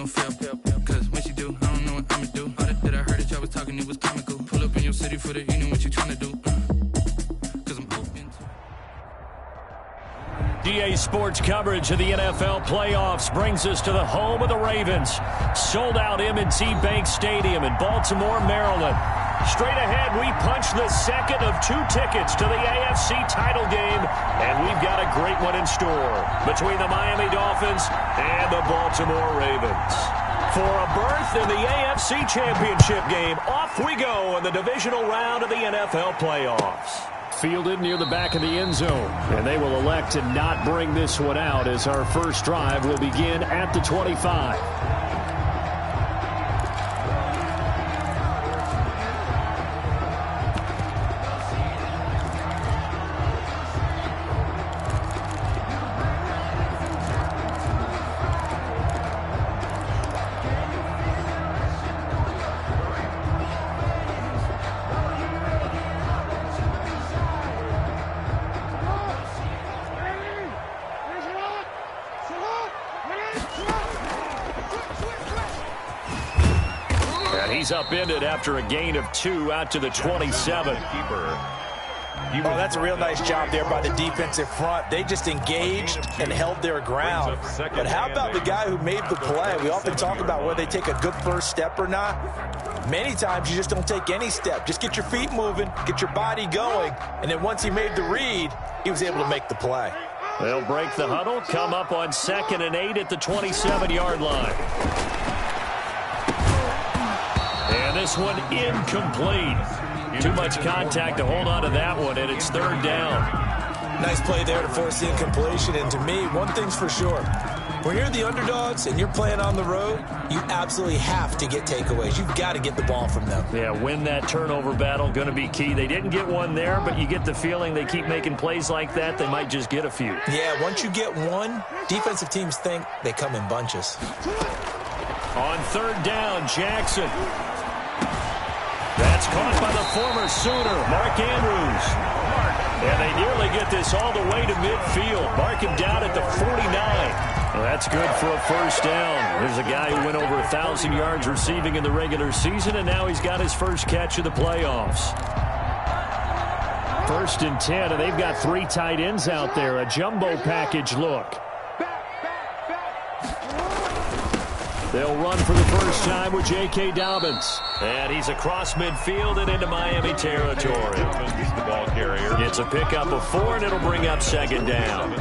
she don't feel. Cause when she do, I don't know what I'ma do. All that I heard that y'all was talking, it was comical. Pull up in your city for the evening, what you tryna do? Cause I'm open to DA Sports coverage of the NFL playoffs brings us to the home of the Ravens. Sold out M&T Bank Stadium in Baltimore, Maryland. Straight ahead, we punch the second of 2 tickets to the AFC title game, and we've got a great one in store between the Miami Dolphins and the Baltimore Ravens. For a berth in the AFC Championship game, off we go in the divisional round of the NFL playoffs. Fielded near the back of the end zone, and they will elect to not bring this one out as our first drive will begin at the 25. He's upended after a gain of 2 out to the 27. Oh, that's a real nice job there by the defensive front. They just engaged and held their ground. But how about the guy who made the play? We often talk about whether they take a good first step or not. Many times you just don't take any step. Just get your feet moving, get your body going, and then once he made the read, he was able to make the play. They'll break the huddle, come up on 2nd and 8 at the 27-yard line. And this one incomplete. Too much contact to hold on to that one, and it's 3rd down. Nice play there to force the incompletion. And to me, one thing's for sure. When you're the underdogs and you're playing on the road, you absolutely have to get takeaways. You've got to get the ball from them. Yeah, win that turnover battle, going to be key. They didn't get one there, but you get the feeling they keep making plays like that, they might just get a few. Yeah, once you get one, defensive teams think they come in bunches. On 3rd down, Jackson. That's caught by the former Sooner, Mark Andrews. And they nearly get this all the way to midfield. Mark him down at the 49. Well, that's good for a first down. There's a guy who went over 1,000 yards receiving in the regular season, and now he's got his first catch of the playoffs. 1st and 10, and they've got 3 tight ends out there. A jumbo package look. They'll run for the first time with J.K. Dobbins. And he's across midfield and into Miami territory. The ball carrier. It's a pickup of 4, and it'll bring up 2nd down.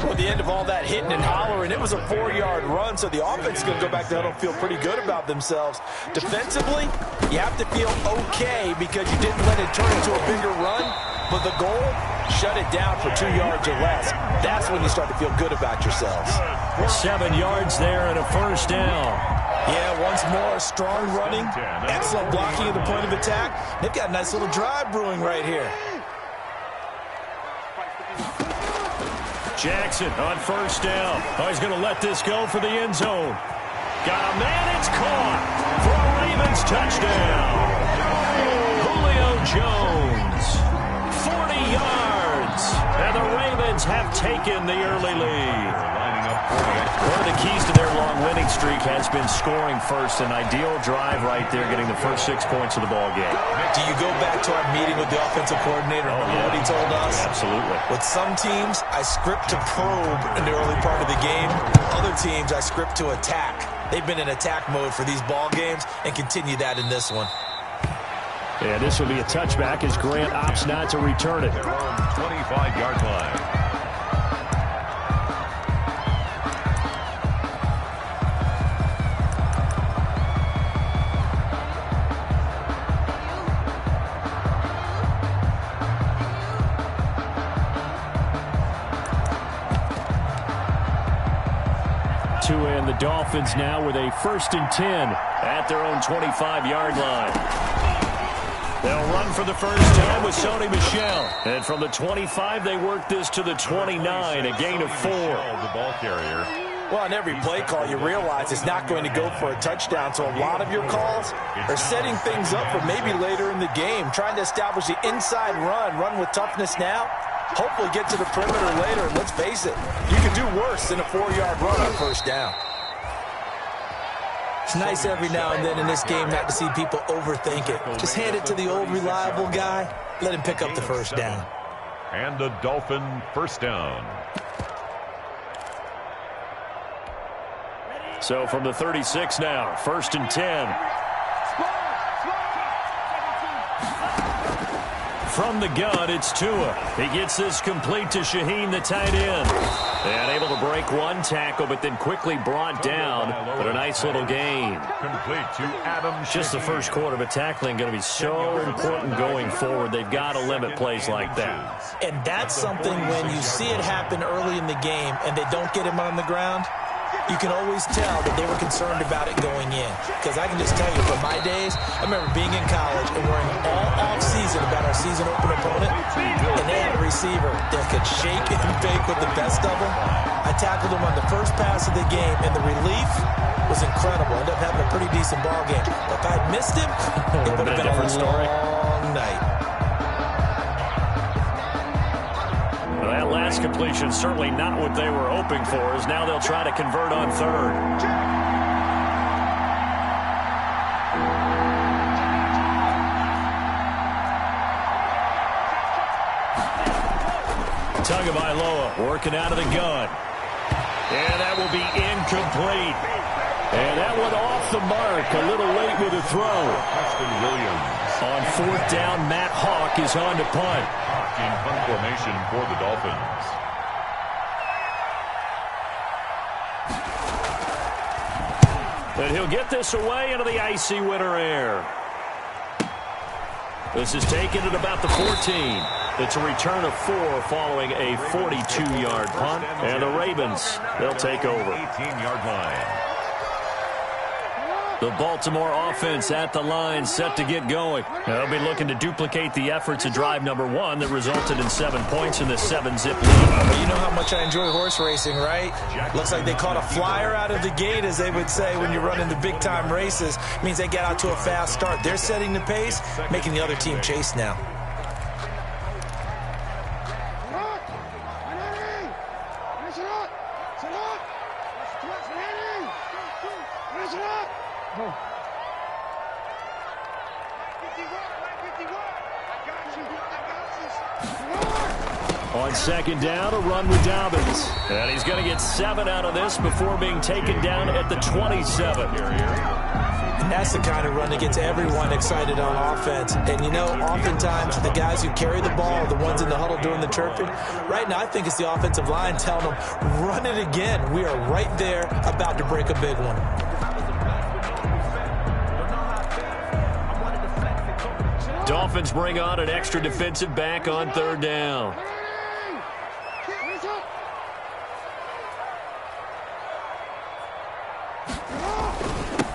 Well, at the end of all that hitting and hollering, it was a 4-yard run, so the offense is going to go back there and feel pretty good about themselves. Defensively, you have to feel okay because you didn't let it turn into a bigger run, but the goal, shut it down for 2 yards or less. That's when you start to feel good about yourselves. 7 yards there and a first down. Yeah, once more, strong running, excellent blocking at the point of attack. They've got a nice little drive brewing right here. Jackson on first down. Oh, he's going to let this go for the end zone. Got a man, it's caught for a Ravens touchdown. Julio Jones, 40 yards, and the Ravens have taken the early lead. One of the keys to their long winning streak has been scoring first. An ideal drive right there, getting the first 6 points of the ball game. Do you go back to our meeting with the offensive coordinator? What he told us? Absolutely. With some teams, I script to probe in the early part of the game. Other teams, I script to attack. They've been in attack mode for these ball games and continue that in this one. Yeah, this will be a touchback as Grant opts not to return it. 25-yard line. And the Dolphins now with a 1st and 10 at their own 25-yard line. They'll run for the first time with Sony Michel. And from the 25, they work this to the 29, a gain of 4. The ball carrier. Well, on every play call, you realize it's not going to go for a touchdown. So a lot of your calls are setting things up for maybe later in the game, trying to establish the inside run with toughness now. Hopefully get to the perimeter later, and let's face it, you could do worse than a 4-yard run on first down. It's nice every now and then in this game not to see people overthink it. Just hand it to the old reliable guy. Let him pick up the first down. And the Dolphin first down. So from the 36 now, 1st and 10. From the gun, it's Tua. He gets this complete to Shaheen, the tight end. And able to break one tackle, but then quickly brought down. But a nice little gain. Complete to Adam Shaheen. Just the first quarter, but tackling going to be so important going forward. They've got to limit plays like that. And that's something when you see it happen early in the game and they don't get him on the ground, you can always tell that they were concerned about it going in. Because I can just tell you, from my days, I remember being in college and worrying all off-season about our season-open opponent, and they had a receiver that could shake and bake with the best of them. I tackled him on the first pass of the game, and the relief was incredible. Ended up having a pretty decent ball game. But if I'd missed him, it would have been a long night. That last completion certainly not what they were hoping for, as now they'll try to convert on 3rd. Tagovailoa working out of the gun. And that will be incomplete. And that one off the mark, a little late with a throw. Preston Williams. On 4th down, Matt Hawk is on to punt. In punt formation for the Dolphins. And he'll get this away into the icy winter air. This is taken at about the 14. It's a return of 4 following a 42-yard punt. And the Ravens, they'll take over. 18-yard line. The Baltimore offense at the line, set to get going. They'll be looking to duplicate the efforts of drive number 1 that resulted in 7 points in the 7-zip lead. Well, you know how much I enjoy horse racing, right? Looks like they caught a flyer out of the gate, as they would say when you're running the big-time races. It means they get out to a fast start. They're setting the pace, making the other team chase now. On 2nd down, a run with Dobbins. And he's going to get 7 out of this before being taken down at the 27. And that's the kind of run that gets everyone excited on offense. And, you know, oftentimes the guys who carry the ball are the ones in the huddle doing the chirping. Right now, I think it's the offensive line telling them, run it again. We are right there about to break a big one. Dolphins bring on an extra defensive back on 3rd down.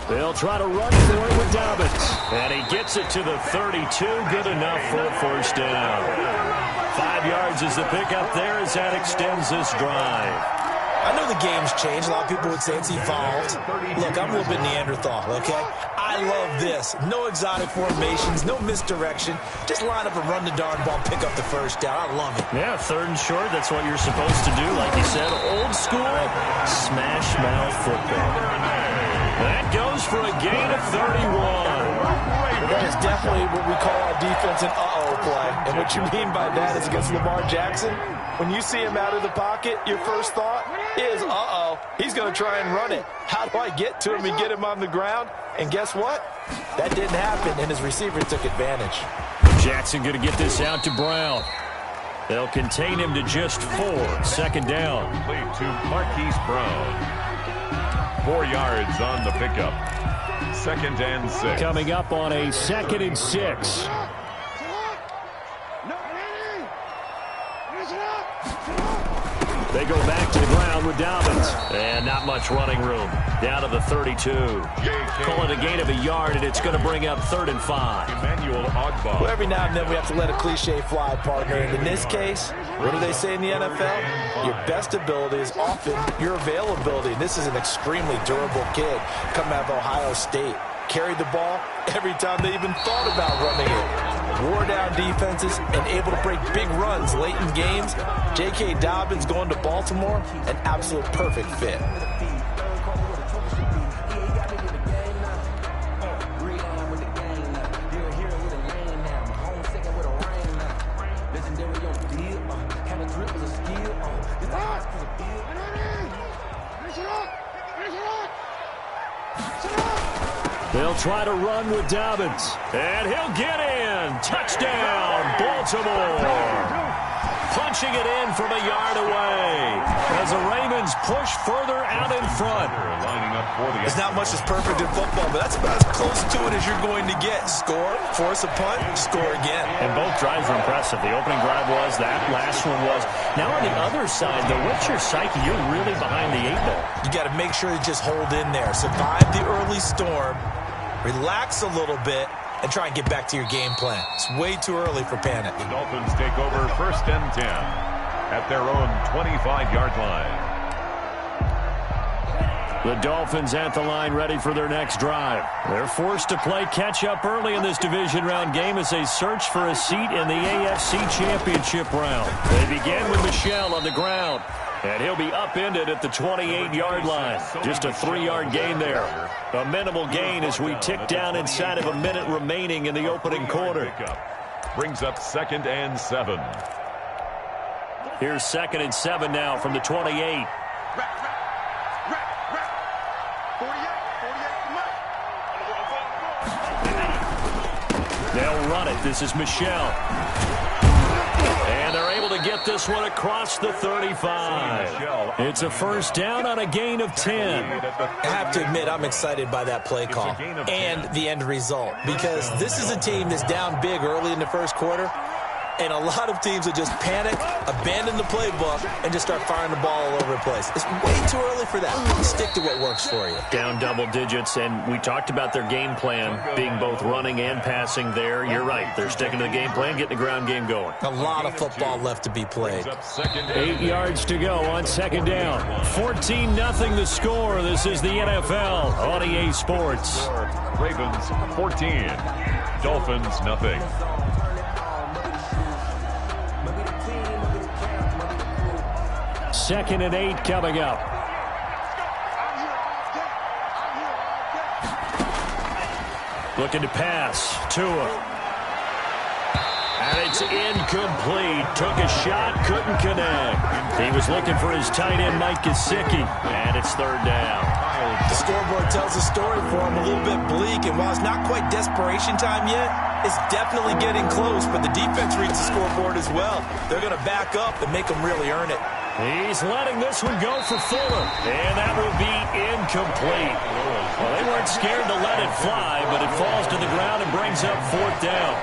They'll try to run for it with Dobbins. And he gets it to the 32. Good enough for a first down. 5 yards is the pickup there as that extends this drive. I know the game's changed. A lot of people would say it's evolved. Look, I'm a little bit Neanderthal, okay? I love this. No exotic formations, no misdirection. Just line up and run the darn ball, pick up the first down. I love it. Yeah, 3rd and short, that's what you're supposed to do. Like you said, old school, smash mouth football. That goes for a gain of 31. That is definitely what we call our defense an uh-oh play. And what you mean by that is against Lamar Jackson, when you see him out of the pocket, your first thought is, uh-oh, he's going to try and run it. How do I get to him and get him on the ground? And guess what? That didn't happen, and his receiver took advantage. Jackson going to get this out to Brown. They'll contain him to just 4. 2nd down. Played to Marquise Brown. 4 yards on the pickup. 2nd and 6. Coming up on a 2nd and 6. They go back to the ground with Dobbins. And not much running room. Down to the 32. Call it a gain of a yard, and it's going to bring up 3rd and 5. Emmanuel Ogbah. Well, every now and then we have to let a cliche fly, partner. And in this case, what do they say in the NFL? Your best ability is often your availability. And this is an extremely durable kid coming out of Ohio State. Carried the ball every time they even thought about running it. Wore down defenses and able to break big runs late in games. J.K. Dobbins going to Baltimore, an absolute perfect fit. They'll try to run with Dobbins. And he'll get in. Touchdown, Baltimore. Punching it in from a yard away as the Ravens push further out in front. There's not much that's perfect in football, but that's about as close to it as you're going to get. Score, force a punt, score again. And both drives were impressive. The opening drive was, that last one was. Now on the other side, though, what's your psyche? You're really behind the 8-ball. You got to make sure to just hold in there. Survive the early storm, relax a little bit, and try and get back to your game plan. It's way too early for panic. The Dolphins take over 1st and 10 at their own 25-yard line. The Dolphins at the line ready for their next drive. They're forced to play catch-up early in this division round game as they search for a seat in the AFC Championship round. They begin with Michel on the ground. And he'll be upended at the 28-yard line. Just a 3-yard gain there. A minimal gain as we tick down inside of a minute remaining in the opening quarter. Brings up 2nd and 7. Here's 2nd and 7 now from the 28. They'll run it. This is Michel. And they're able to get this one across the 35. It's a first down on a gain of 10. I have to admit, I'm excited by that play call and the end result, because this is a team that's down big early in the first quarter, and a lot of teams will just panic, abandon the playbook, and just start firing the ball all over the place. It's way too early for that. Stick to what works for you. Down double digits, and we talked about their game plan being both running and passing there. You're right. They're sticking to the game plan, getting the ground game going. A lot of football left to be played. 8 yards to go on 2nd down. 14-0 the score. This is the NFL on EA Sports. Ravens 14. Dolphins nothing. 2nd and 8 coming up. Looking to pass. Tua. And it's incomplete. Took a shot, couldn't connect. He was looking for his tight end, Mike Gesicki. And it's 3rd down. The scoreboard tells a story for him, a little bit bleak, and while it's not quite desperation time yet, it's definitely getting close, but the defense reads the scoreboard as well. They're going to back up and make them really earn it. He's letting this one go for Fuller, and that will be incomplete. Well, they weren't scared to let it fly, but it falls to the ground and brings up 4th down.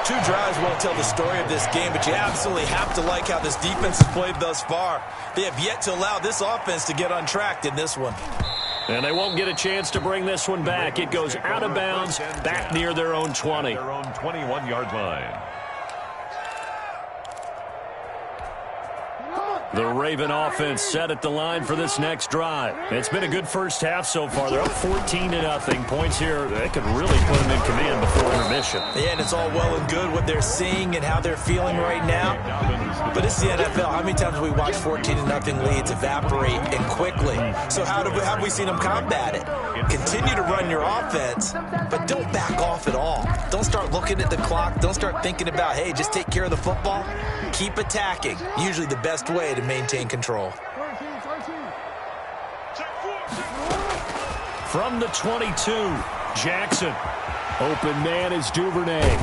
2 drives won't tell the story of this game, but you absolutely have to like how this defense has played thus far. They have yet to allow this offense to get untracked in this one. And they won't get a chance to bring this one back. It goes out of bounds, back near their own 20. Their own 21-yard line. The Raven offense set at the line for this next drive. It's been a good first half so far. They're up 14-0. Points here, they could really put them in command before intermission. Yeah, and it's all well and good what they're seeing and how they're feeling right now. But it's the NFL. How many times have we watched 14-0 leads evaporate and quickly? So how have we seen them combat it? Continue to run your offense, but don't back off at all. Don't start looking at the clock. Don't start thinking about, hey, just take care of the football. Keep attacking. Usually the best way to maintain control. From the 22, Jackson. Open man is Duvernay.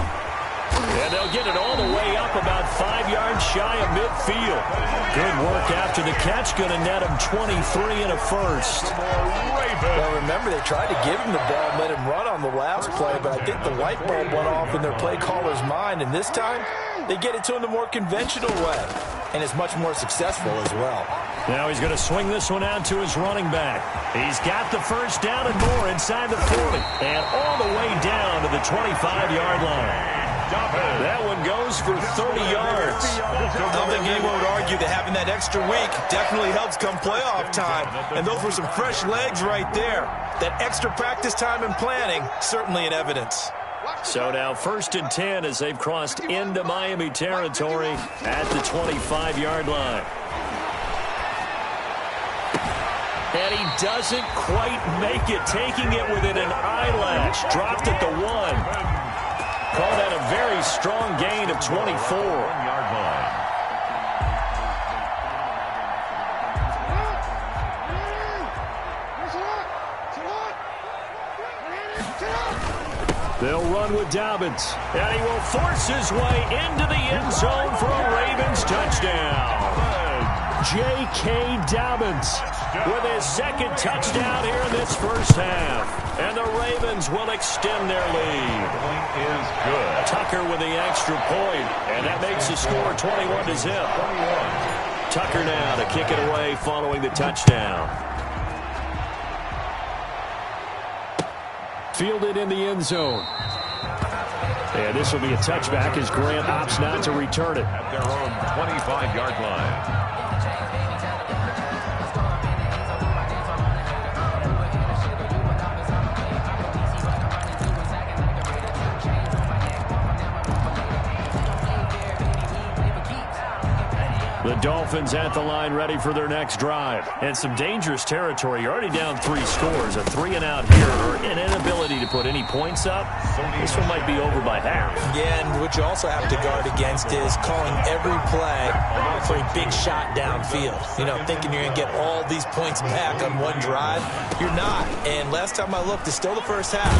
And they'll get it all the way up about 5 yards shy of midfield. Good work after the catch. Going to net him 23 and a first. Well, remember, they tried to give him the ball and let him run on the last play, but I think the light bulb went off in their play caller's mind, and this time they get it to him the more conventional way, and it's much more successful as well. Now he's going to swing this one out to his running back. He's got the first down and more inside the 40, and all the way down to the 25-yard line. That one goes for 30 yards. I don't think anyone would argue that having that extra week definitely helps come playoff time. And those were some fresh legs right there. That extra practice time and planning, certainly in evidence. So now 1st and 10 as they've crossed into Miami territory at the 25-yard line. And he doesn't quite make it, taking it within an eyelash. Dropped at the 1. Call that a very strong gain of 24. 1-yard line. They'll run with Dobbins, and he will force his way into the end zone for a Ravens touchdown. J.K. Dobbins with his second touchdown here in this first half. And the Ravens will extend their lead. Point is good. Tucker with the extra point, and that makes the score 21-0. Tucker now to kick it away following the touchdown. Fielded in the end zone. And this will be a touchback as Grant opts not to return it. At their own 25-yard line. The Dolphins at the line ready for their next drive. And some dangerous territory. You're already down 3 scores. A 3-and-out here or an inability to put any points up. This one might be over by half. Yeah, and what you also have to guard against is calling every play for a big shot downfield. You know, thinking you're going to get all these points back on one drive. You're not. And last time I looked, it's still the first half.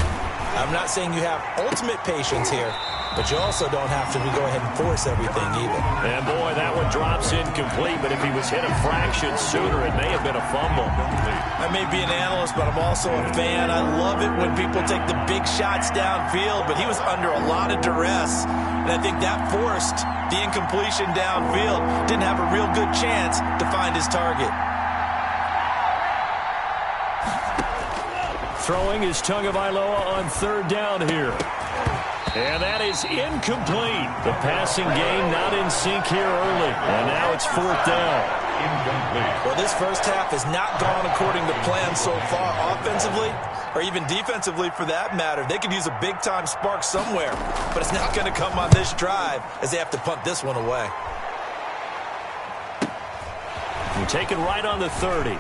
I'm not saying you have ultimate patience here, but you also don't have to go ahead and force everything either. And boy, that one drops incomplete, but if he was hit a fraction sooner, it may have been a fumble. I may be an analyst, but I'm also a fan. I love it when people take the big shots downfield, but he was under a lot of duress, and I think that forced the incompletion downfield. Didn't have a real good chance to find his target. Throwing is Tagovailoa on 3rd down here. And that is incomplete. The passing game not in sync here early. And now it's 4th down. Incomplete. Well, this first half has not gone according to plan so far offensively or even defensively for that matter. They could use a big-time spark somewhere, but it's not going to come on this drive as they have to punt this one away. You take it right on the 30.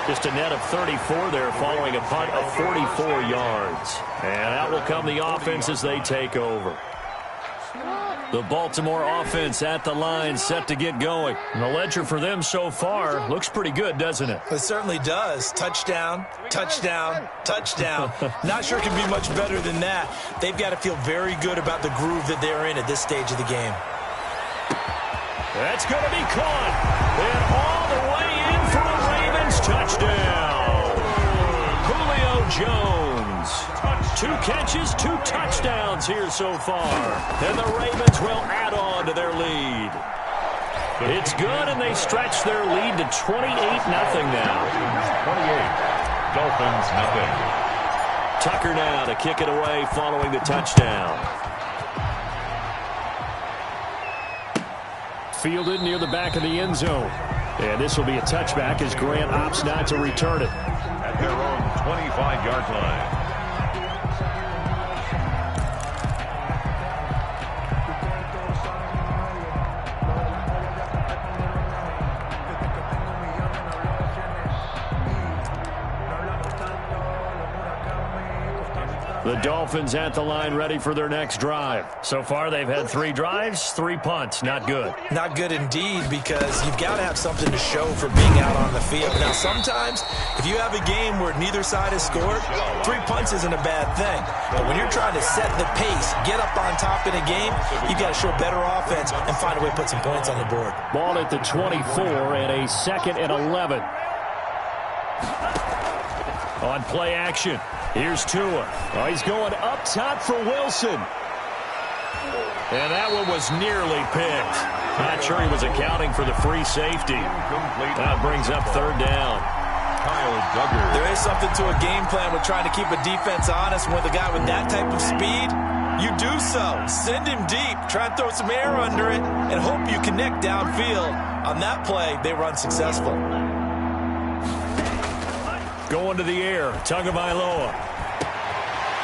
Just a net of 34 there following a punt of 44 yards. And out will come the offense as they take over. The Baltimore offense at the line set to get going. And the ledger for them so far looks pretty good, doesn't it? It certainly does. Touchdown, touchdown, touchdown. Not sure it can be much better than that. They've got to feel very good about the groove that they're in at this stage of the game. That's going to be caught. And all the way in for a Ravens touchdown. Julio Jones. 2 catches, 2 touchdowns here so far. And the Ravens will add on to their lead. It's good, and they stretch their lead to 28-0 now. 28. Dolphins, nothing. Tucker now to kick it away following the touchdown. Fielded near the back of the end zone. And this will be a touchback as Grant opts not to return it. At their own 25-yard line. The Dolphins at the line ready for their next drive. So far, they've had 3 drives, 3 punts. Not good. Not good indeed, because you've got to have something to show for being out on the field. Now, sometimes, if you have a game where neither side has scored, 3 punts isn't a bad thing. But when you're trying to set the pace, get up on top in a game, you've got to show better offense and find a way to put some points on the board. Ball at the 24 and a 2nd and 11. On play action. Here's Tua. Oh, he's going up top for Wilson. And that one was nearly picked. Not sure he was accounting for the free safety. That brings up 3rd down. Kyle Duggar. There is something to a game plan with trying to keep a defense honest. With a guy with that type of speed, you do so. Send him deep. Try and throw some air under it and hope you connect downfield. On that play, they were unsuccessful. Going to the air, Tagovailoa.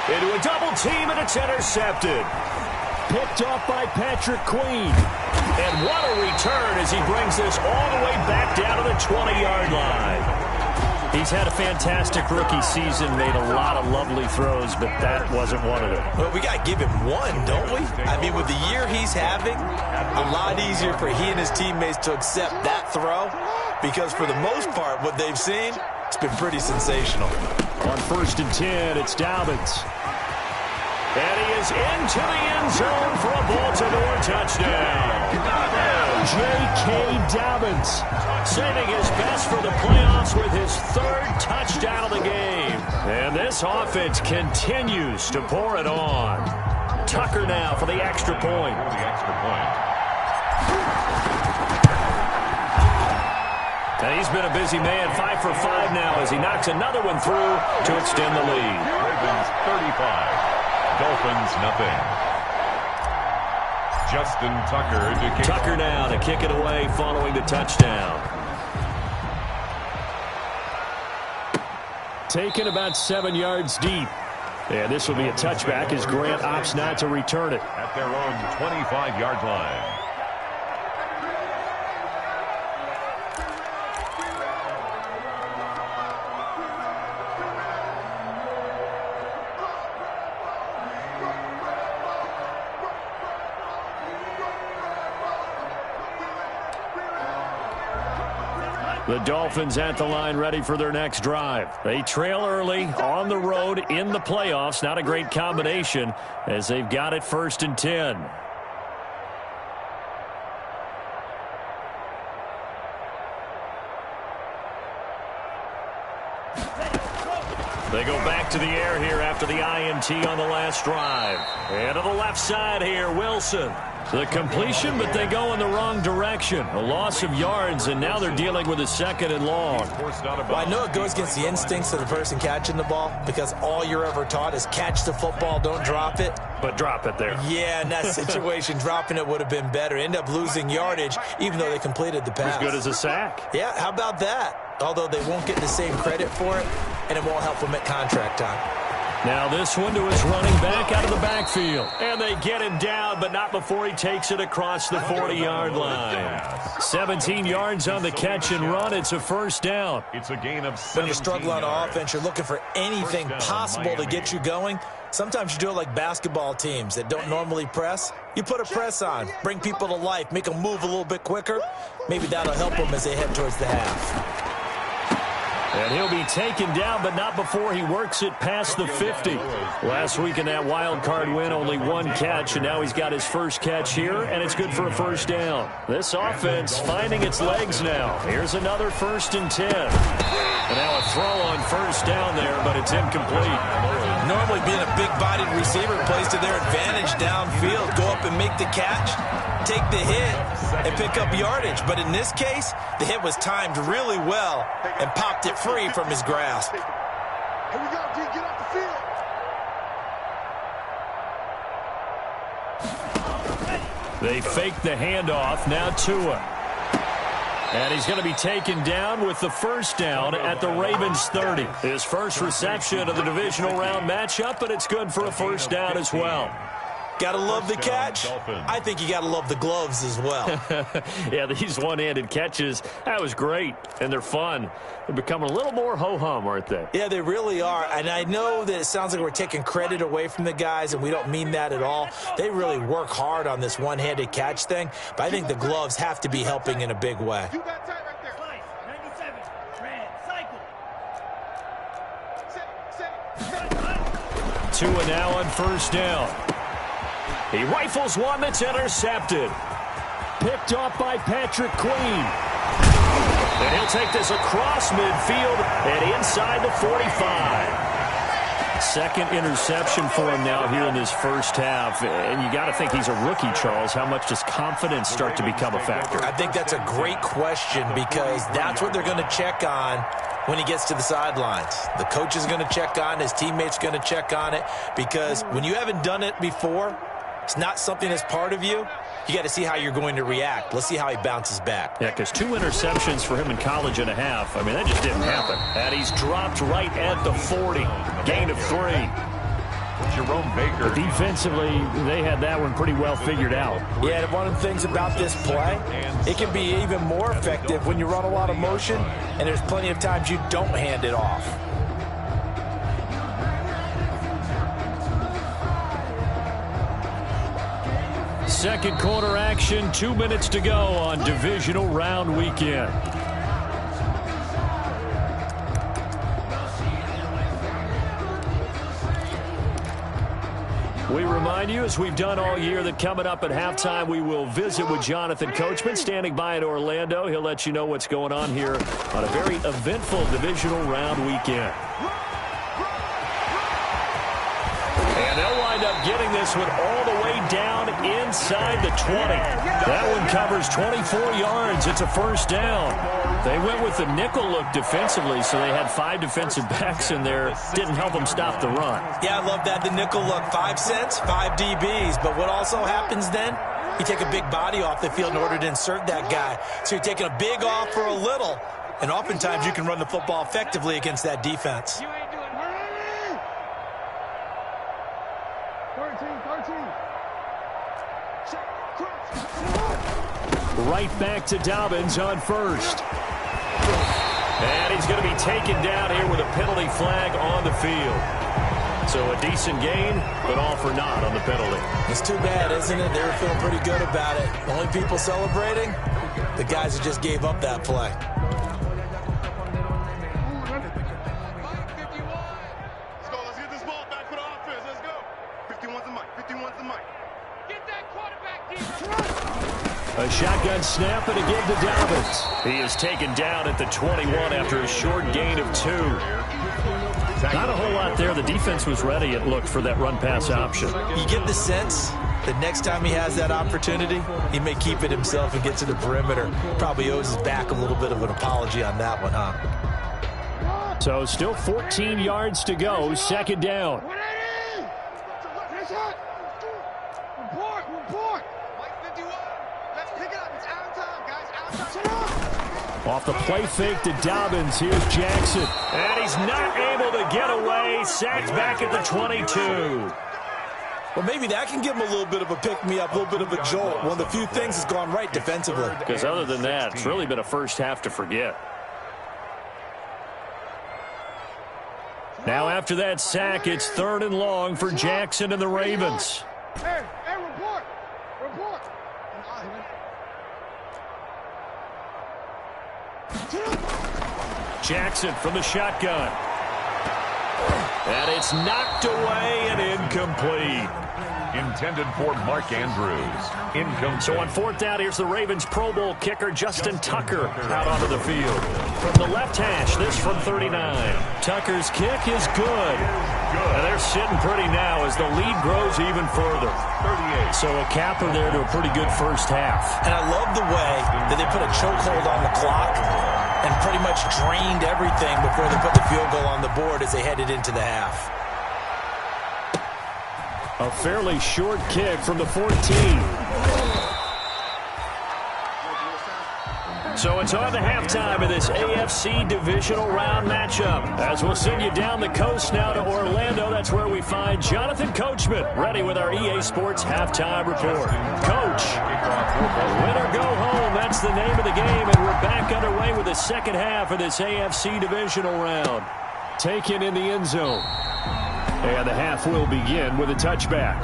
Into a double team, and it's intercepted. Picked off by Patrick Queen. And what a return as he brings this all the way back down to the 20-yard line. He's had a fantastic rookie season, made a lot of lovely throws, but that wasn't one of them. Well, we got to give him one, don't we? I mean, with the year he's having, a lot easier for he and his teammates to accept that throw, because for the most part, what they've seen, it's been pretty sensational. On 1st and 10, it's Dobbins. And he is into the end zone for a Baltimore touchdown. J.K. Dobbins saving his best for the playoffs with his 3rd touchdown of the game. And this offense continues to pour it on. Tucker now for the extra point. And he's been a busy man, 5 for 5 now as he knocks another one through to extend the lead. Ravens 35. Dolphins, nothing. Justin Tucker to kick. Tucker now to kick it away following the touchdown. Taken about 7 yards deep. And this will be a touchback as Grant opts not to return it. At their own 25-yard line. The Dolphins at the line ready for their next drive. They trail early on the road in the playoffs. Not a great combination as they've got it 1st and 10. They go back to the air here after the INT on the last drive. And to the left side here, Wilson. The completion, but they go in the wrong direction. A loss of yards, and now they're dealing with a 2nd and long. Well, I know it goes against the instincts of the person catching the ball because all you're ever taught is catch the football, don't drop it. But drop it there. Yeah, in that situation, dropping it would have been better. End up losing yardage, even though they completed the pass. As good as a sack. Yeah, how about that? Although they won't get the same credit for it, and it won't help them at contract time. Now this one to his running back out of the backfield. And they get him down, but not before he takes it across the 40-yard line. 17 yards on the catch and run. It's a 1st down. It's a gain of 17 When you struggle on offense, you're looking for anything possible to get you going. Sometimes you do it like basketball teams that don't normally press. You put a press on, bring people to life, make them move a little bit quicker. Maybe that'll help them as they head towards the half. And he'll be taken down, but not before he works it past the 50. Last week in that wild card win, only 1 catch, and now he's got his 1st catch here, and it's good for a 1st down. This offense finding its legs now. Here's another 1st and 10. And now a throw on 1st down there, but it's incomplete. Normally being a big-bodied receiver plays to their advantage downfield. Go up and make the catch, take the hit, and pick up yardage. But in this case, the hit was timed really well and popped it free from his grasp. Here we go, D, get off the field. They fake the handoff. Now Tua. And he's going to be taken down with the 1st down at the Ravens 30. His first reception of the divisional round matchup, but it's good for a 1st down as well. Got to love the catch. I think you got to love the gloves as well. Yeah, these one-handed catches, that was great, and they're fun. They're becoming a little more ho-hum, aren't they? Yeah, they really are, and I know that it sounds like we're taking credit away from the guys, and we don't mean that at all. They really work hard on this one-handed catch thing, but I think the gloves have to be helping in a big way. You got tight right there. 97, red, cycle. Tua now on 1st down. He rifles one that's intercepted. Picked off by Patrick Queen. And he'll take this across midfield and inside the 45. 2nd interception for him now here in this 1st half. And you got to think he's a rookie, Charles. How much does confidence start to become a factor? I think that's a great question because that's what they're going to check on when he gets to the sidelines. The coach is going to check on, his teammates going to check on it, because when you haven't done it before, it's not something that's part of you. You got to see how you're going to react. Let's see how he bounces back. Yeah, because 2 interceptions for him in college and a half. I mean, that just didn't happen. And he's dropped right at the 40. Gain of 3. Jerome Baker. Defensively, they had that one pretty well figured out. Yeah, and one of the things about this play, it can be even more effective when you run a lot of motion, and there's plenty of times you don't hand it off. Second quarter action, 2 minutes to go on divisional round weekend. We remind you, as we've done all year, that coming up at halftime, we will visit with Jonathan Coachman, standing by in Orlando. He'll let you know what's going on here on a very eventful divisional round weekend. And they'll wind up getting this one all the way down inside the 20. That one covers 24 yards. It's a first down. They went with the nickel look defensively, so they had 5 defensive backs in there. Didn't help them stop the run. Yeah, I love that, the nickel look. 5 cents, 5 DBs. But what also happens then? You take a big body off the field in order to insert that guy. So you're taking a big off for a little. And oftentimes you can run the football effectively against that defense. 13. Right back to Dobbins on first. And he's going to be taken down here with a penalty flag on the field. So a decent gain, but all for naught on the penalty. It's too bad, isn't it? They were feeling pretty good about it. The only people celebrating, the guys who just gave up that play. Let's get this ball back for the offense. Let's go. 51's the mic. 51's the mic. Get that quarterback, defense. A shotgun snap and again to Dobbins. He is taken down at the 21 after a short gain of 2. Not a whole lot there. The defense was ready, it looked, for that run-pass option. You get the sense that next time he has that opportunity, he may keep it himself and get to the perimeter. Probably owes his back a little bit of an apology on that one, huh? So still 14 yards to go, second down. Report. Mike 51. Let's pick it up. It's out of time, guys. Out of time. Off the play fake to Dobbins. Here's Jackson. And he's not able to get away. Sacked back at the 22. Well, maybe that can give him a little bit of a pick-me-up, a little bit of a jolt. One of the few things that's gone right defensively. Because other than that, it's really been a first half to forget. Now after that sack, it's 3rd and long for Jackson and the Ravens. Hey, report. Jackson from the shotgun. And it's knocked away and incomplete. Intended for Mark Andrews. Incomplete. So on 4th down, here's the Ravens Pro Bowl kicker, Justin Tucker, out onto the field. From the left hash, this from 39. Tucker's kick is good. And they're sitting pretty now as the lead grows even further. 38. So a capper there to a pretty good first half. And I love the way that they put a chokehold on the clock and pretty much drained everything before they put the field goal on the board as they headed into the half. A fairly short kick from the 14. So it's on to halftime of this AFC divisional round matchup. As we'll send you down the coast now to Orlando, that's where we find Jonathan Coachman, ready with our EA Sports halftime report. Coach, win or go home, that's the name of the game, and we're back underway with the second half of this AFC divisional round. Taken in the end zone. And the half will begin with a touchback.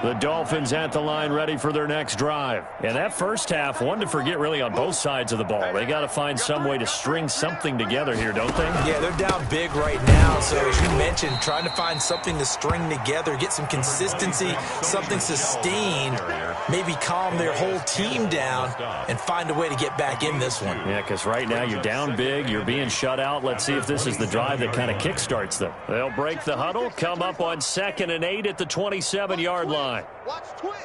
The Dolphins at the line ready for their next drive. And that first half, one to forget really on both sides of the ball. They got to find some way to string something together here, don't they? Yeah, they're down big right now. So as you mentioned, trying to find something to string together, get some consistency, something sustained, maybe calm their whole team down and find a way to get back in this one. Yeah, because right now you're down big, you're being shut out. Let's see if this is the drive that kind of kickstarts them. They'll break the huddle, come up on 2nd and 8 at the 27-yard line. Watch twins.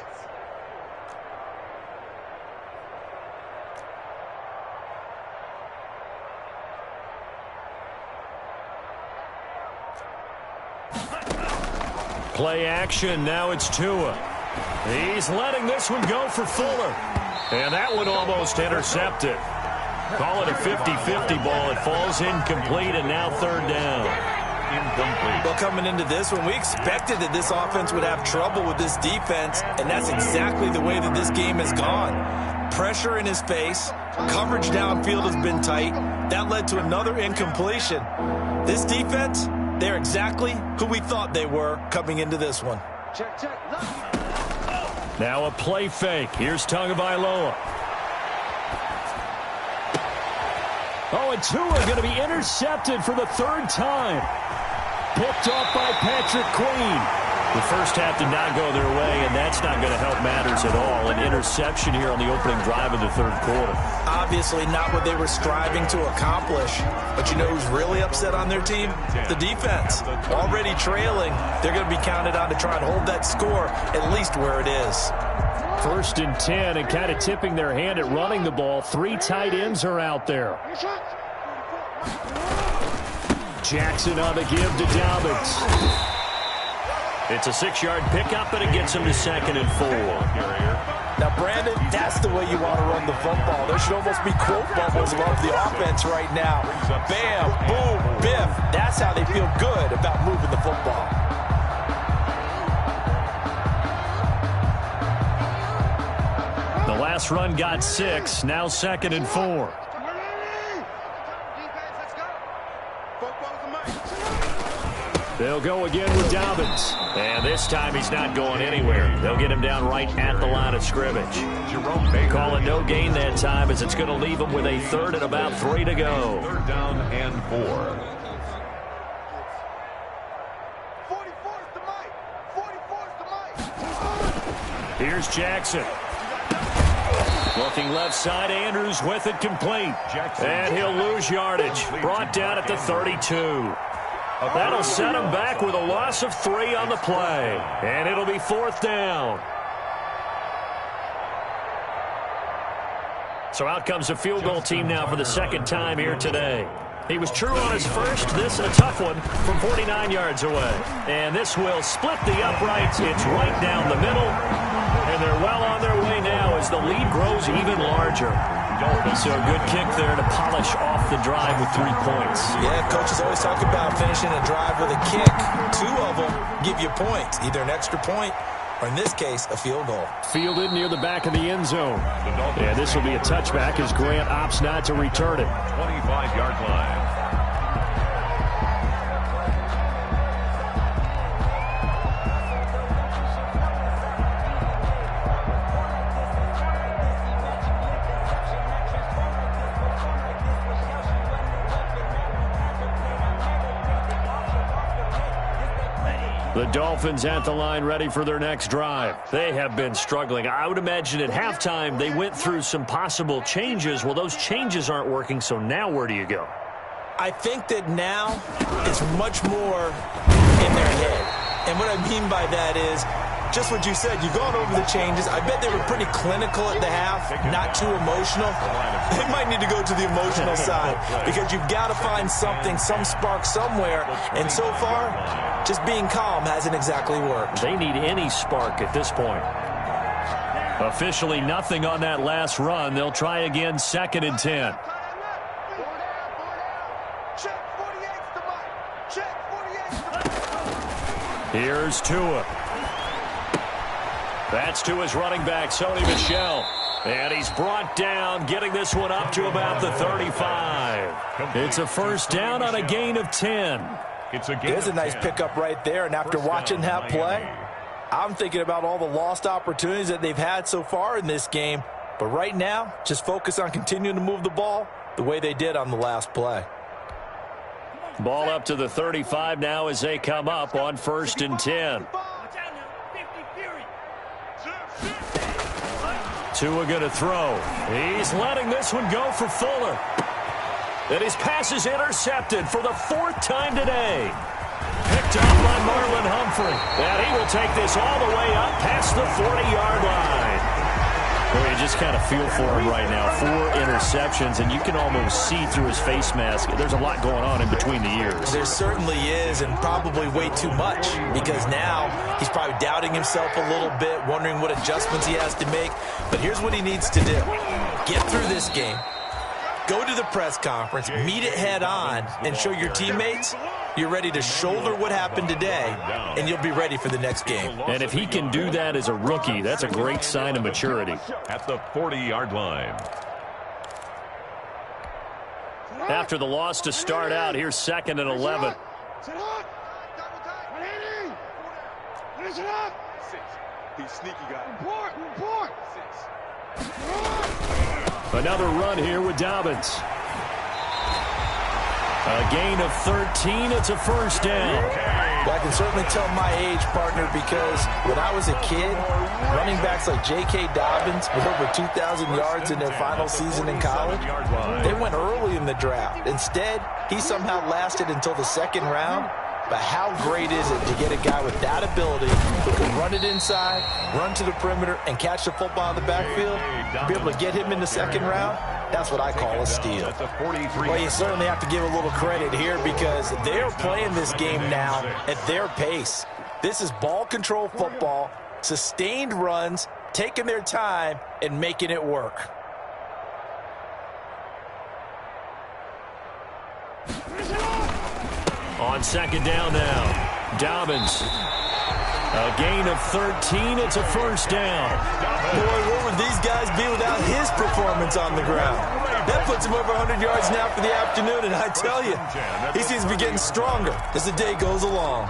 Play action, now it's Tua. He's letting this one go for Fuller. And that one almost intercepted. Call it a 50-50 ball. It falls incomplete, and now 3rd down. Incomplete. Well, coming into this one, we expected that this offense would have trouble with this defense, and that's exactly the way that this game has gone. pressure in his face. Coverage downfield has been tight. That led to another incompletion. This defense, they're exactly who we thought they were coming into this one. Check. Now a play fake. Here's Tagovailoa. Oh, and Tua going to be intercepted for the third time. Picked off by Patrick Queen. The first half did not go their way, and that's not going to help matters at all. An interception here on the opening drive of the third quarter. Obviously not what they were striving to accomplish. But you know who's really upset on their team? The defense. Already trailing. They're going to be counted on to try and hold that score at least where it is. 1st and 10, and kind of tipping their hand at running the ball. 3 tight ends are out there. Jackson on the give to Dobbins. It's a 6-yard pickup, and it gets him to 2nd and 4. Now, Brandon, that's the way you want to run the football. There should almost be quote bubbles above the offense right now. Bam, boom, biff. That's how they feel good about moving the football. The last run got 6, now 2nd and 4. They'll go again with Dobbins. And this time he's not going anywhere. They'll get him down right at the line of scrimmage. Call it no gain that time, as it's going to leave him with a 3rd and about 3 to go. 3rd down and 4. 44's the mic. 44's the mic. Here's Jackson. Looking left side, Andrews with it complete. And he'll lose yardage. Brought down at the 32. That'll set him back with a loss of 3 on the play. And it'll be 4th down. So out comes the field goal team now for the 2nd time here today. He was true on his first. This a tough one from 49 yards away. And this will split the uprights. It's right down the middle. And they're well on their way now as the lead grows even larger. So a good kick there to polish off the drive with 3 points. Yeah, coaches always talk about finishing a drive with a kick. 2 of them give you points, either an extra point or, in this case, a field goal. Fielded near the back of the end zone. And this will be a touchback as Grant opts not to return it. 25-yard line. The Dolphins at the line ready for their next drive. They have been struggling. I would imagine at halftime they went through some possible changes. Well, those changes aren't working, so now where do you go? I think that now it's much more in their head. And what I mean by that is just what you said. You've gone over the changes. I bet they were pretty clinical at the half, not too emotional. They might need to go to the emotional side because you've got to find something, some spark somewhere. And so far, just being calm hasn't exactly worked. They need any spark at this point. Officially nothing on that last run. They'll try again, 2nd and 10. Here's Tua. That's to his running back, Sony Michel. And he's brought down, getting this one up to about the 35. It's a 1st down on a gain of 10. There's a nice pickup right there, and after watching that play, I'm thinking about all the lost opportunities that they've had so far in this game. But right now, just focus on continuing to move the ball the way they did on the last play. Ball up to the 35 now as they come up on 1st and 10. Tua going to throw. He's letting this one go for Fuller. And his pass is intercepted for the 4th time today. Picked up by Marlon Humphrey. And he will take this all the way up past the 40-yard line. Well, you just kind of feel for him right now. 4 interceptions, and you can almost see through his face mask. There's a lot going on in between the ears. There certainly is, and probably way too much, because now he's probably doubting himself a little bit, wondering what adjustments he has to make. But here's what he needs to do. Get through this game. Go to the press conference, meet it head on, and show your teammates you're ready to shoulder what happened today, and you'll be ready for the next game. And if he can do that as a rookie, that's a great sign of maturity. At the 40-yard line. After the loss to start out, here's 2nd and 11. He's sneaky guy. Another run here with Dobbins. A gain of 13. It's a first down. Well, I can certainly tell my age, partner, because when I was a kid, running backs like J.K. Dobbins with over 2,000 yards in their final season in college, they went early in the draft. Instead, he somehow lasted until the 2nd round. But how great is it to get a guy with that ability who can run it inside, run to the perimeter, and catch the football in the backfield? Be able to get him in the 2nd round? That's what I call a steal. Well, you certainly have to give a little credit here because they're playing this game now at their pace. This is ball control football, sustained runs, taking their time, and making it work. On 2nd down now, Dobbins. A gain of 13. It's a first down. Boy, where would these guys be without his performance on the ground? That puts him over 100 yards now for the afternoon, and I tell you, he seems to be getting stronger as the day goes along.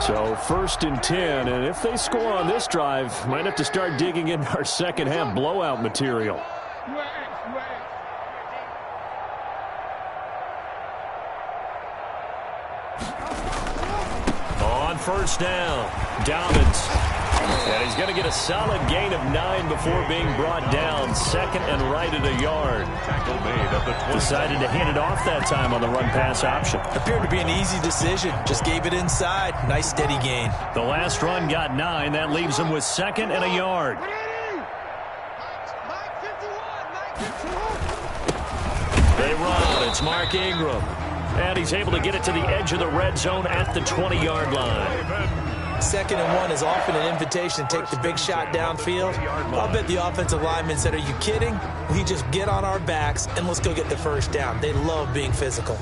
So 1st and 10, and if they score on this drive, might have to start digging in our second half blowout material. On 1st down, Dobbins. And he's going to get a solid gain of 9 before being brought down. 2nd and right at a yard. Decided to hand it off that time on the run-pass option. Appeared to be an easy decision. Just gave it inside. Nice steady gain. The last run got 9. That leaves him with 2nd and a yard. They run. It's Mark Ingram. And he's able to get it to the edge of the red zone at the 20-yard line. 2nd and 1 is often an invitation to take the big shot downfield. I'll bet the offensive linemen said, are you kidding? We just get on our backs and let's go get the first down. They love being physical.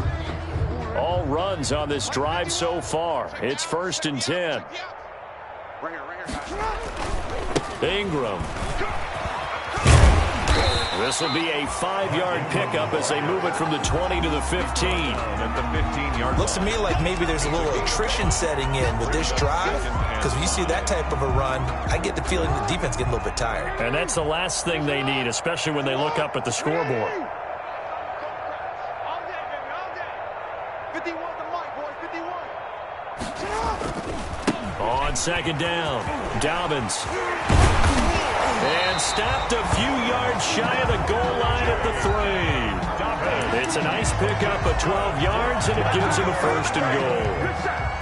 All runs on this drive so far. It's 1st and 10. Ingram. This will be a 5-yard pickup as they move it from the 20 to the 15. At the 15-yard Looks to me like maybe there's a little attrition setting in with this drive, because when you see that type of a run, I get the feeling the defense getting a little bit tired. And that's the last thing they need, especially when they look up at the scoreboard. 51 the mic, boys, 51. On 2nd down, Dobbins. And stopped a few yards shy of the goal line at the 3. It's a nice pickup of 12 yards, and it gives him a 1st and goal.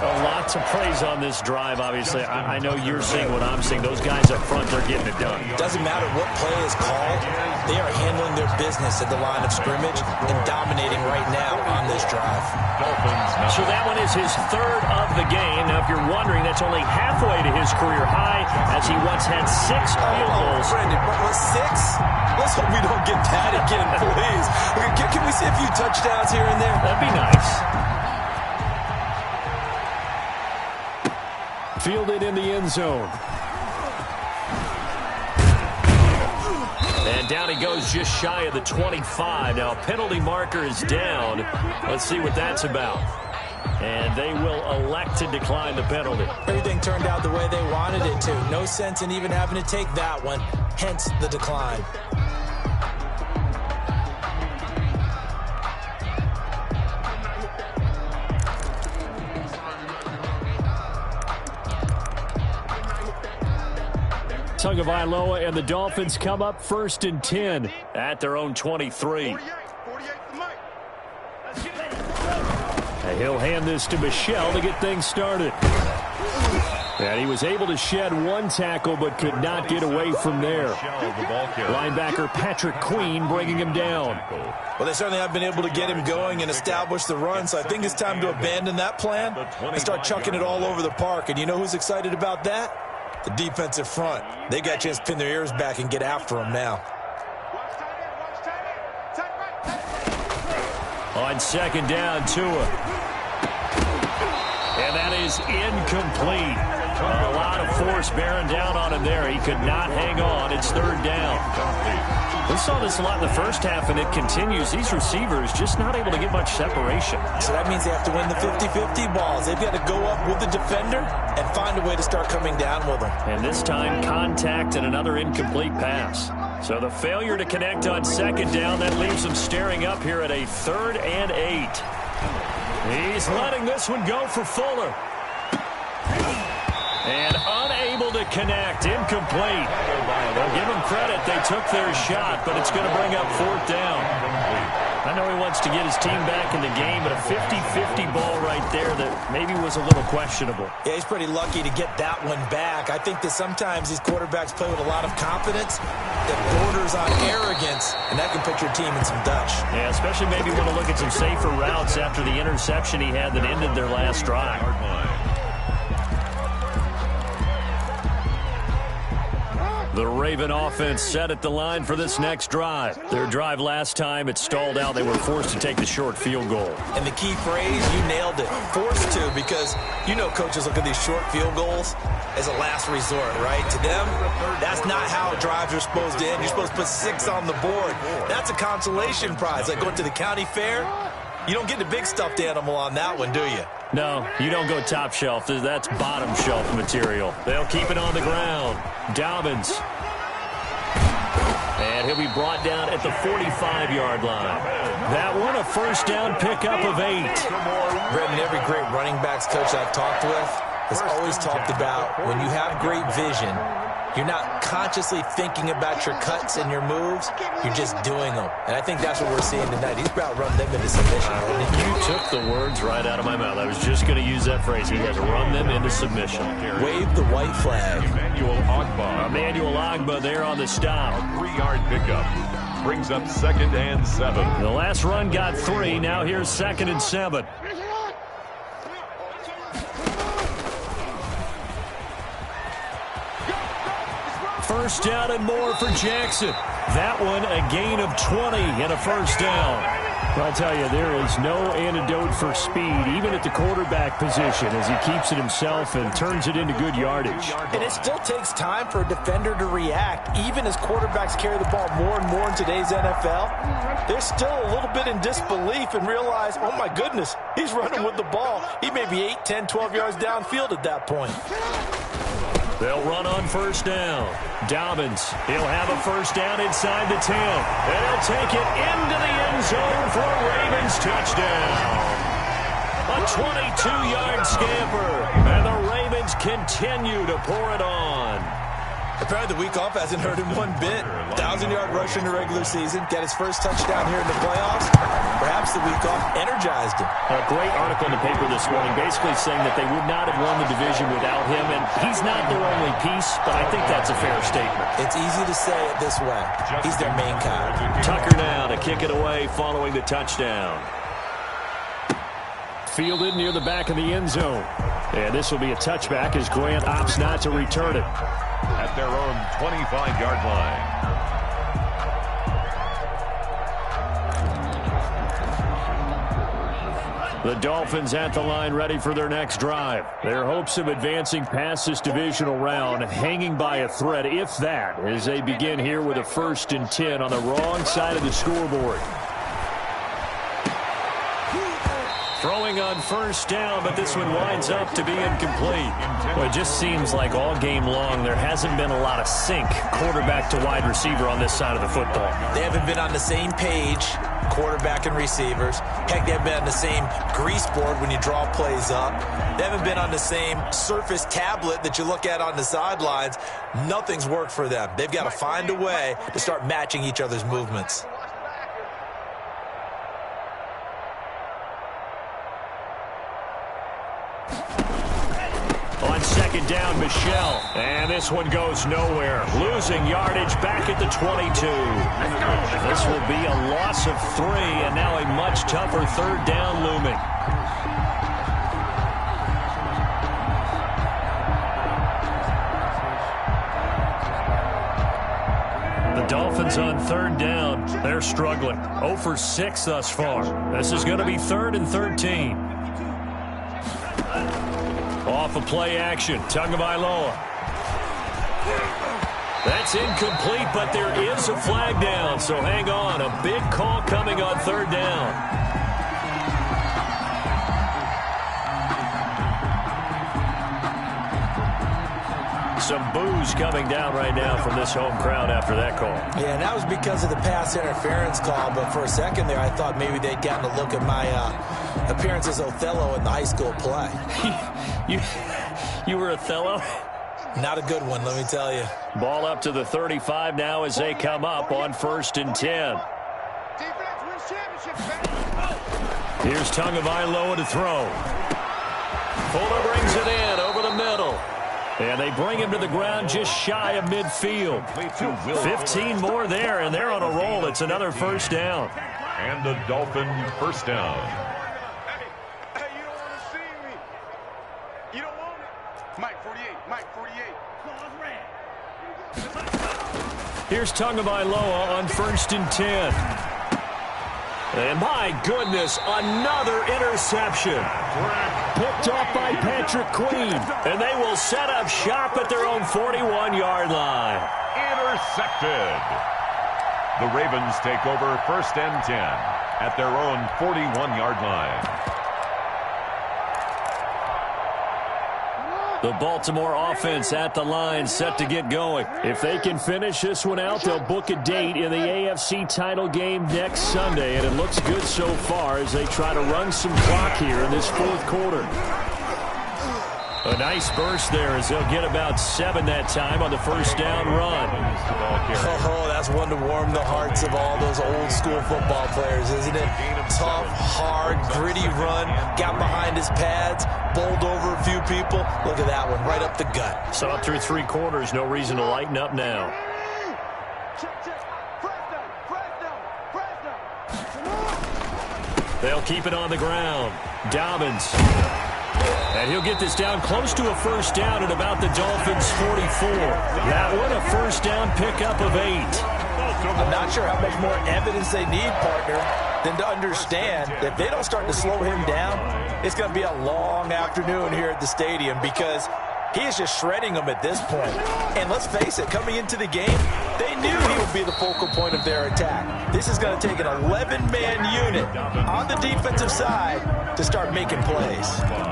Lots of praise on this drive, obviously. I know you're seeing what I'm seeing. Those guys up front, they're getting it done. Doesn't matter what play is called. They are handling their business at the line of scrimmage and dominating right now on this drive. So that one is his 3rd of the game. Now, if you're wondering, that's only halfway to his career high, as he once had 6 field goals. Brandon, 6? Let's hope we don't get that again, please. Can we see a few touchdowns here and there? That'd be nice. Fielded in the end zone. And down he goes just shy of the 25. Now, penalty marker is down. Let's see what that's about. And they will elect to decline the penalty. Everything turned out the way they wanted it to. No sense in even having to take that one, hence the decline. Tagovailoa and the Dolphins come up 1st and 10 at their own 23. And he'll hand this to Michel to get things started. And he was able to shed 1 tackle but could not get away from there. Linebacker Patrick Queen bringing him down. Well, they certainly have been able to get him going and establish the run, so I think it's time to abandon that plan and start chucking it all over the park. And you know who's excited about that? The defensive front. They got a chance to pin their ears back and get after him now. Watch tight end, watch tight end. Tight right. On second down, Tua. And that is incomplete. A lot of force bearing down on him there. He could not hang on. It's third down. We saw this a lot in the first half, and it continues. These receivers just not able to get much separation. So that means they have to win the 50-50 balls. They've got to go up with the defender and find a way to start coming down with them. And this time, contact and another incomplete pass. So the failure to connect on second down, that leaves them staring up here at a 3rd and 8. He's letting this one go for Fuller. And unable to connect. Incomplete. Well, give them credit. They took their shot, but it's going to bring up 4th down. I know he wants to get his team back in the game, but a 50-50 ball right there that maybe was a little questionable. Yeah, he's pretty lucky to get that one back. I think that sometimes these quarterbacks play with a lot of confidence that borders on arrogance, and that can put your team in some Dutch. Yeah, especially maybe want to look at some safer routes after the interception he had that ended their last drive. The Raven offense set at the line for this next drive. Their drive last time, it stalled out. They were forced to take the short field goal. And the key phrase, you nailed it, forced to, because you know coaches look at these short field goals as a last resort, right? To them, that's not how drives are supposed to end. You're supposed to put 6 on the board. That's a consolation prize. Like going to the county fair, you don't get the big stuffed animal on that one, do you? No, you don't go top shelf. That's bottom shelf material. They'll keep it on the ground. Dobbins. And he'll be brought down at the 45-yard line. That one, a first down pickup of 8. Brendan, every great running backs coach I've talked with has always talked about when you have great vision, you're not consciously thinking about your cuts and your moves. You're just doing them. And I think that's what we're seeing tonight. He's about to run them into submission. You took the words right out of my mouth. I was just going to use that phrase. He has run them into submission. Wave the white flag. Emmanuel Ogbah there on the stop. 3-yard pickup. Brings up 2nd and 7. The last run got 3. Now here's 2nd and 7. First down and more for Jackson. That one a gain of 20 and a first down. I'll tell you, there is no antidote for speed, even at the quarterback position, as he keeps it himself and turns it into good yardage. And it still takes time for a defender to react. Even as quarterbacks carry the ball more and more in today's NFL, they're still a little bit in disbelief and realize, oh my goodness, he's running with the ball. He may be 8, 10, 12 yards downfield at that point. They'll run on first down. Dobbins, he'll have a first down inside the 10. And he'll take it into the end zone for a Ravens touchdown. A 22-yard scamper. And the Ravens continue to pour it on. Apparently the week off hasn't hurt him one bit. 1,000-yard rush in the regular season. Got his first touchdown here in the playoffs. Perhaps the week off energized him. A great article in the paper this morning basically saying that they would not have won the division without him. And he's not their only piece, but I think that's a fair statement. It's easy to say it this way. He's their main guy. Tucker now to kick it away following the touchdown. Fielded near the back of the end zone. And this will be a touchback as Grant opts not to return it. At their own 25-yard line. The Dolphins at the line ready for their next drive. Their hopes of advancing past this divisional round hanging by a thread, if that, as they begin here with a 1st and 10 on the wrong side of the scoreboard. Throwing on first down, but this one winds up to be incomplete. Well, it just seems like all game long there hasn't been a lot of sync quarterback to wide receiver on this side of the football. They haven't been on the same page, quarterback and receivers. Heck, they haven't been on the same grease board when you draw plays up. They haven't been on the same surface tablet that you look at on the sidelines. Nothing's worked for them. They've got to find a way to start matching each other's movements. On second down, Michelle. And this one goes nowhere. Losing yardage back at the 22. This will be a loss of 3, and now a much tougher 3rd down looming. The Dolphins on third down. They're struggling. 0 for 6 thus far. This is going to be 3rd and 13. Off of play action. Tagovailoa. That's incomplete, but there is a flag down. So hang on. A big call coming on third down. Some boos coming down right now from this home crowd after that call. Yeah, and that was because of the pass interference call. But for a second there, I thought maybe they'd gotten a look at my appearance as Othello in the high school play. You were Othello? Not a good one, let me tell you. Ball up to the 35 now as they come up on 1st and 10. Here's Tagovailoa to throw. Fuller brings it in over the middle. And they bring him to the ground just shy of midfield. 15 more there, and they're on a roll. It's another first down. And the Dolphin first down. Hey, you don't want to see me. You don't want it. Mike 48, Mike 48. Here's Tagovailoa on 1st and 10. And my goodness, another interception. Picked off by Patrick Queen. And they will set up shop at their own 41-yard line. Intercepted. The Ravens take over 1st and 10 at their own 41-yard line. The Baltimore offense at the line, set to get going. If they can finish this one out, they'll book a date in the AFC title game next Sunday, and it looks good so far as they try to run some clock here in this 4th quarter. A nice burst there as they'll get about 7 that time on the first down run. Oh, that's one to warm the hearts of all those old school football players, isn't it? Tough, hard, gritty run, got behind his pads, bowled over a few people. Look at that one, right up the gut. So up through 3 quarters, no reason to lighten up now. They'll keep it on the ground. Dobbins. And he'll get this down close to a first down at about the Dolphins' 44. That one, a first down pickup of 8. I'm not sure how much more evidence they need, partner, than to understand that if they don't start to slow him down, it's going to be a long afternoon here at the stadium because he is just shredding them at this point. And let's face it, coming into the game, they knew he would be the focal point of their attack. This is going to take an 11-man unit on the defensive side to start making plays.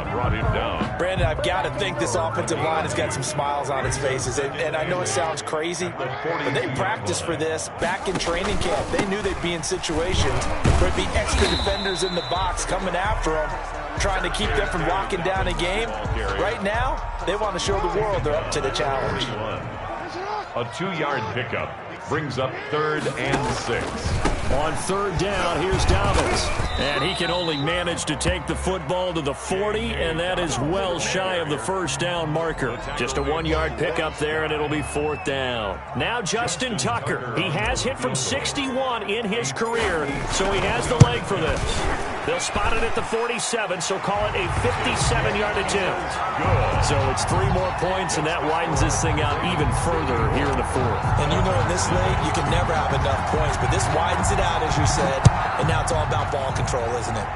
Brought him down. Brandon, I've got to think this offensive line has got some smiles on its faces. And I know it sounds crazy, but they practiced for this back in training camp. They knew they'd be in situations where there'd be extra defenders in the box coming after them, trying to keep them from locking down a game. Right now, they want to show the world they're up to the challenge. A 2-yard pickup brings up 3rd and 6. On 3rd down, here's Dobbins. And he can only manage to take the football to the 40, and that is well shy of the first down marker. Just a 1-yard pickup there, and it'll be 4th down. Now Justin Tucker. He has hit from 61 in his career, so he has the leg for this. They'll spot it at the 47, so call it a 57-yard attempt. Good. So it's 3 more points, and that widens this thing out even further here in the 4th. And you know in this league, you can never have enough points, but this widens it out, as you said, and now it's all about ball control, isn't it?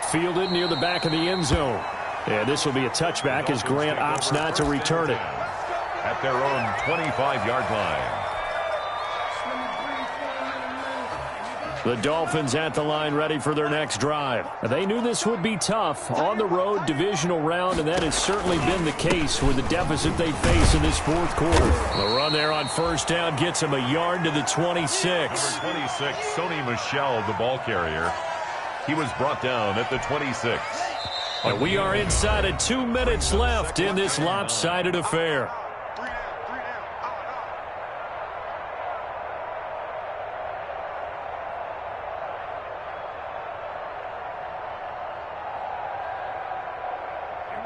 Fielded near the back of the end zone. And this will be a touchback as Grant opts not to return it. At their own 25-yard line. The Dolphins at the line ready for their next drive. They knew this would be tough on the road divisional round, and that has certainly been the case with the deficit they face in this 4th quarter. The run there on first down gets him a yard to the 26. Number 26, Sony Michel, the ball carrier. He was brought down at the 26. And we are inside of 2 minutes left in this lopsided affair.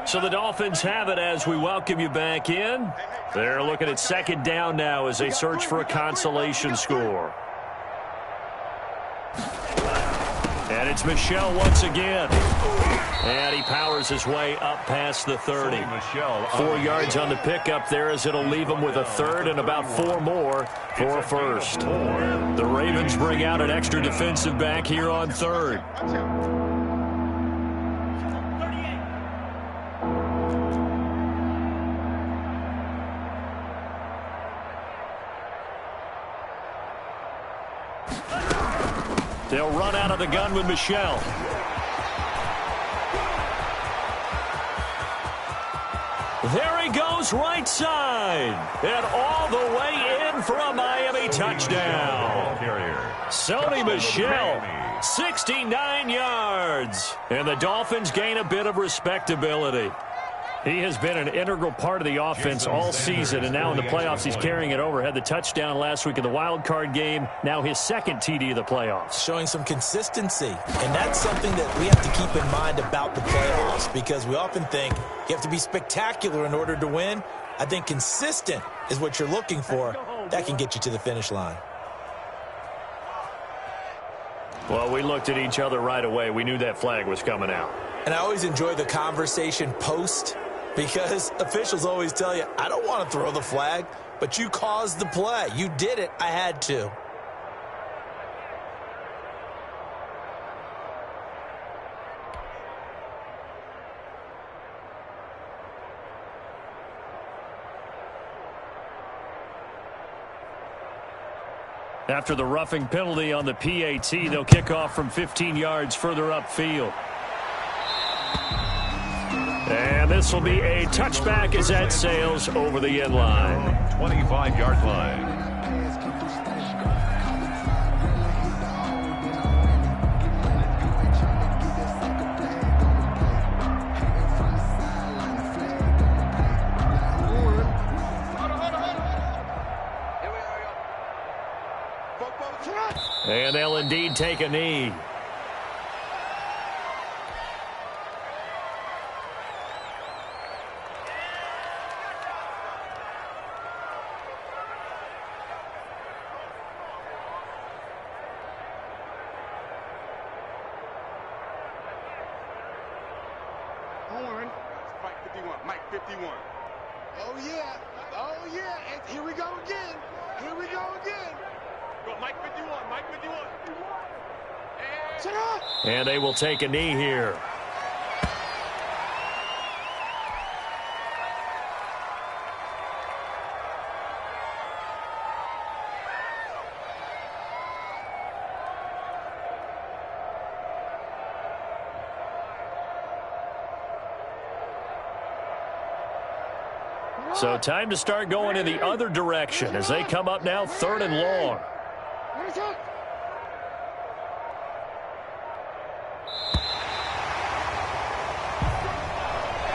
So the Dolphins have it as we welcome you back in. They're looking at 2nd down now as they search for a consolation score. And it's Michel once again. And he powers his way up past the 30. 4 yards on the pickup there as it'll leave him with a third and about 4 more for a first. The Ravens bring out an extra defensive back here on third. They'll run out of the gun with Michel. There he goes right side. And all the way in for a Miami touchdown. Sony Michel, 69 yards. And the Dolphins gain a bit of respectability. He has been an integral part of the offense all season, and now in the playoffs he's carrying it over. Had the touchdown last week in the wild card game, now his second TD of the playoffs. Showing some consistency, and that's something that we have to keep in mind about the playoffs, because we often think you have to be spectacular in order to win. I think consistent is what you're looking for. That can get you to the finish line. Well, we looked at each other right away. We knew that flag was coming out. And I always enjoy the conversation post, because officials always tell you, I don't want to throw the flag, but you caused the play. You did it. I had to. After the roughing penalty on the PAT, they'll kick off from 15 yards further upfield. And this will be a touchback as that sails over the end line. 25-yard line. And they'll indeed take a knee. Mike 51. Oh, yeah. Oh, yeah. And here we go again. Here we go again. Go, Mike 51. Mike 51. And they will take a knee here. So time to start going in the other direction as they come up now 3rd and long.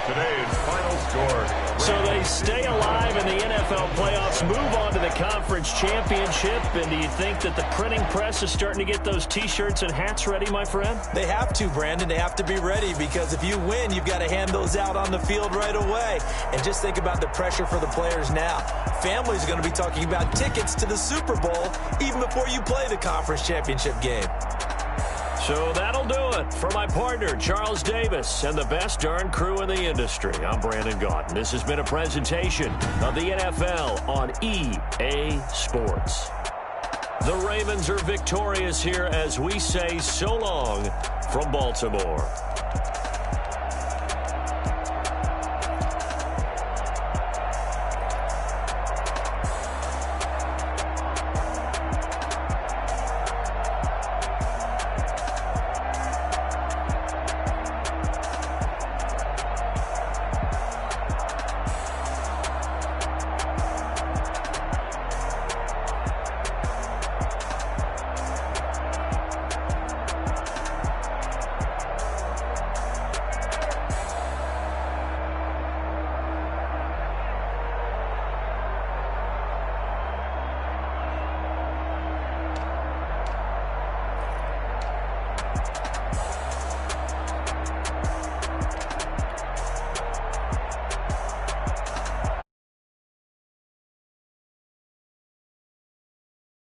Today's final score. So they stay alive in the NFL playoffs, move on to the conference championship. And do you think that the printing press is starting to get those T-shirts and hats ready, my friend? They have to, Brandon. They have to be ready, because if you win, you've got to hand those out on the field right away. And just think about the pressure for the players now. Families are going to be talking about tickets to the Super Bowl even before you play the conference championship game. So that'll do it for my partner, Charles Davis, and the best darn crew in the industry. I'm Brandon Gaudin. This has been a presentation of the NFL on EA Sports. The Ravens are victorious here as we say so long from Baltimore.